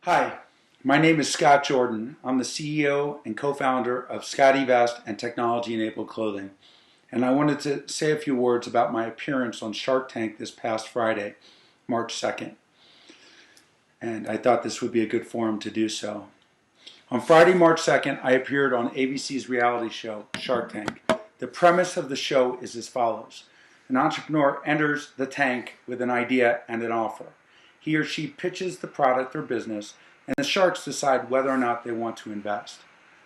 Hi, my name is Scott Jordan. I'm the CEO and co-founder of SCOTTeVEST and technology-enabled clothing. And I wanted to say a few words about my appearance on Shark Tank this past Friday, March 2nd. And I thought this would be a good forum to do so. On Friday, March 2nd, I appeared on ABC's reality show, Shark Tank. The premise of the show is as follows. An entrepreneur enters the tank with an idea and an offer. He or she pitches the product or business, and the sharks decide whether or not they want to invest.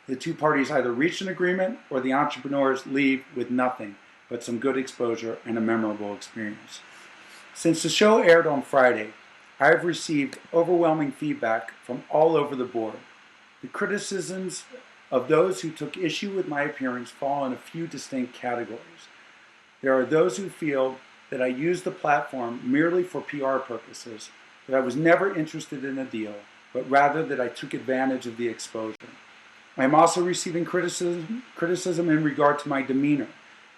The two parties either reach an agreement or the entrepreneurs leave with nothing but some good exposure and a memorable experience. Since the show aired on Friday, I have received overwhelming feedback from all over the board. The criticisms of those who took issue with my appearance fall in a few distinct categories. There are those who feel that I used the platform merely for PR purposes, that I was never interested in a deal, but rather that I took advantage of the exposure. I am also receiving criticism in regard to my demeanor,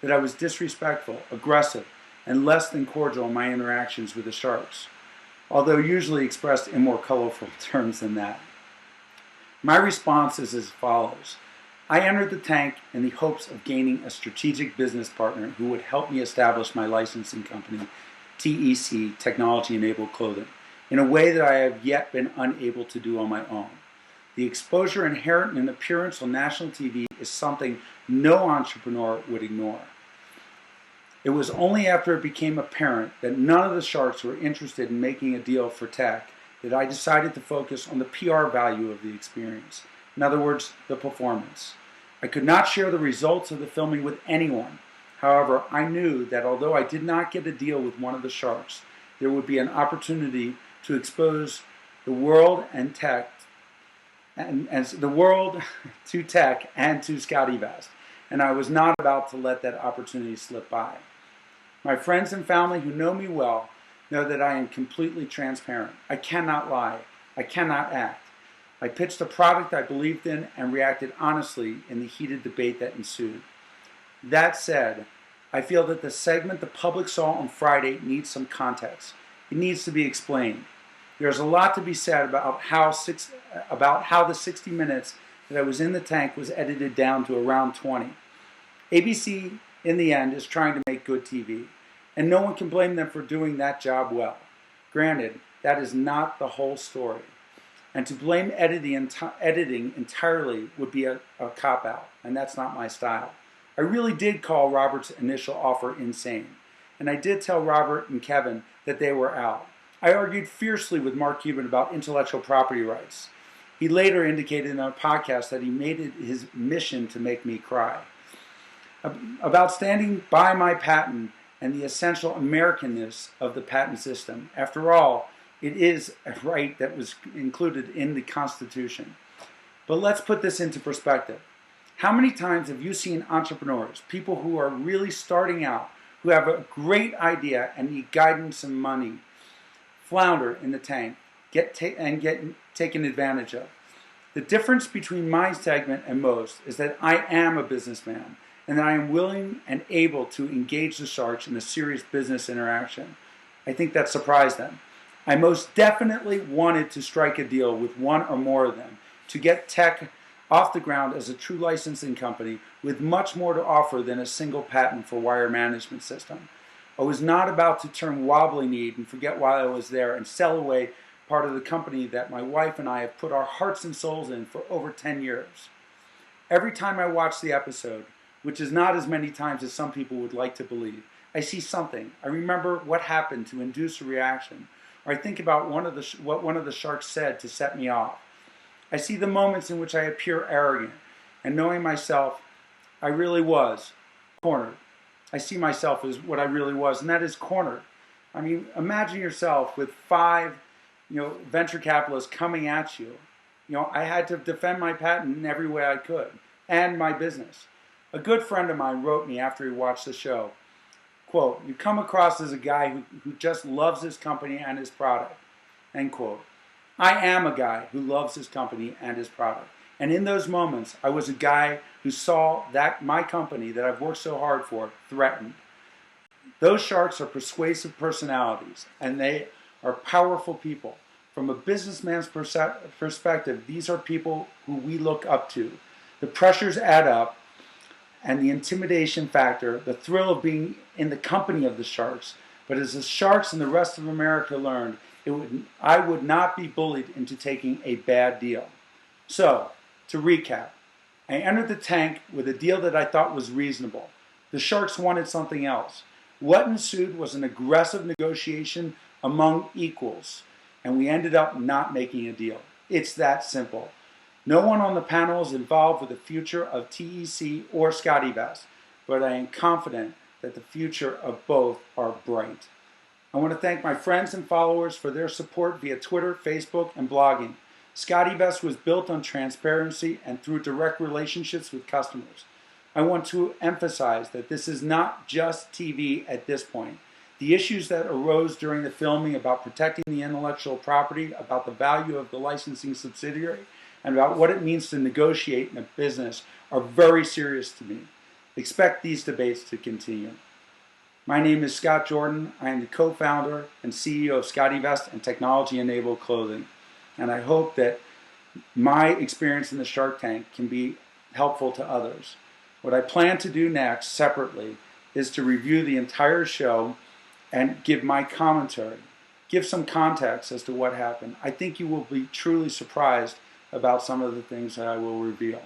that I was disrespectful, aggressive, and less than cordial in my interactions with the sharks, although usually expressed in more colorful terms than that. My response is as follows. I entered the tank in the hopes of gaining a strategic business partner who would help me establish my licensing company, TEC, Technology Enabled Clothing, in a way that I have yet been unable to do on my own. The exposure inherent in an appearance on national TV is something no entrepreneur would ignore. It was only after it became apparent that none of the sharks were interested in making a deal for tech that I decided to focus on the PR value of the experience. In other words, the performance. I could not share the results of the filming with anyone. However, I knew that although I did not get a deal with one of the sharks, there would be an opportunity to expose the world and tech, and the world to tech and to SCOTTeVEST, and I was not about to let that opportunity slip by. My friends and family who know me well know that I am completely transparent. I cannot lie. I cannot act. I pitched a product I believed in and reacted honestly in the heated debate that ensued. That said, I feel that the segment the public saw on Friday needs some context. It needs to be explained. There's a lot to be said about how the 60 minutes that I was in the tank was edited down to around 20. ABC, in the end, is trying to make good TV, and no one can blame them for doing that job well. Granted, that is not the whole story. And to blame editing entirely would be a cop-out, and that's not my style. I really did call Robert's initial offer insane, and I did tell Robert and Kevin that they were out. I argued fiercely with Mark Cuban about intellectual property rights. He later indicated in a podcast that he made it his mission to make me cry. About standing by my patent and the essential Americanness of the patent system. After all, it is a right that was included in the Constitution. But let's put this into perspective. How many times have you seen entrepreneurs, people who are really starting out, who have a great idea and need guidance and money, flounder in the tank, get taken advantage of? The difference between my segment and most is that I am a businessman and that I am willing and able to engage the sharks in a serious business interaction. I think that surprised them. I most definitely wanted to strike a deal with one or more of them to get tech off the ground as a true licensing company with much more to offer than a single patent for wire management system. I was not about to turn wobbly-kneed and forget why I was there and sell away part of the company that my wife and I have put our hearts and souls in for over 10 years. Every time I watch the episode, which is not as many times as some people would like to believe, I see something. I remember what happened to induce a reaction, or I think about what one of the sharks said to set me off. I see the moments in which I appear arrogant, and knowing myself, I really was cornered. I see myself as what I really was, and that is cornered. I mean, imagine yourself with 5, venture capitalists coming at you. I had to defend my patent in every way I could, and my business. A good friend of mine wrote me after he watched the show, quote, "You come across as a guy who just loves his company and his product," end quote. I am a guy who loves his company and his product. And in those moments, I was a guy who saw that my company that I've worked so hard for threatened. Those sharks are persuasive personalities, and they are powerful people. From a businessman's perspective, these are people who we look up to. The pressures add up, and the intimidation factor, the thrill of being in the company of the sharks. But as the sharks and the rest of America learned, I would not be bullied into taking a bad deal. So, to recap, I entered the tank with a deal that I thought was reasonable. The sharks wanted something else. What ensued was an aggressive negotiation among equals, and we ended up not making a deal. It's that simple. No one on the panel is involved with the future of TEC or SCOTTeVEST, but I am confident that the future of both are bright. I want to thank my friends and followers for their support via Twitter, Facebook, and blogging. SCOTTeVEST was built on transparency and through direct relationships with customers. I want to emphasize that this is not just TV at this point. The issues that arose during the filming about protecting the intellectual property, about the value of the licensing subsidiary, and about what it means to negotiate in a business are very serious to me. Expect these debates to continue. My name is Scott Jordan. I am the co-founder and CEO of SCOTTeVEST and Technology-Enabled Clothing. And I hope that my experience in the Shark Tank can be helpful to others. What I plan to do next, separately, is to review the entire show and give my commentary, give some context as to what happened. I think you will be truly surprised about some of the things that I will reveal.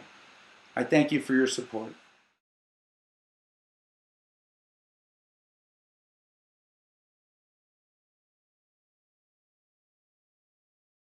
I thank you for your support.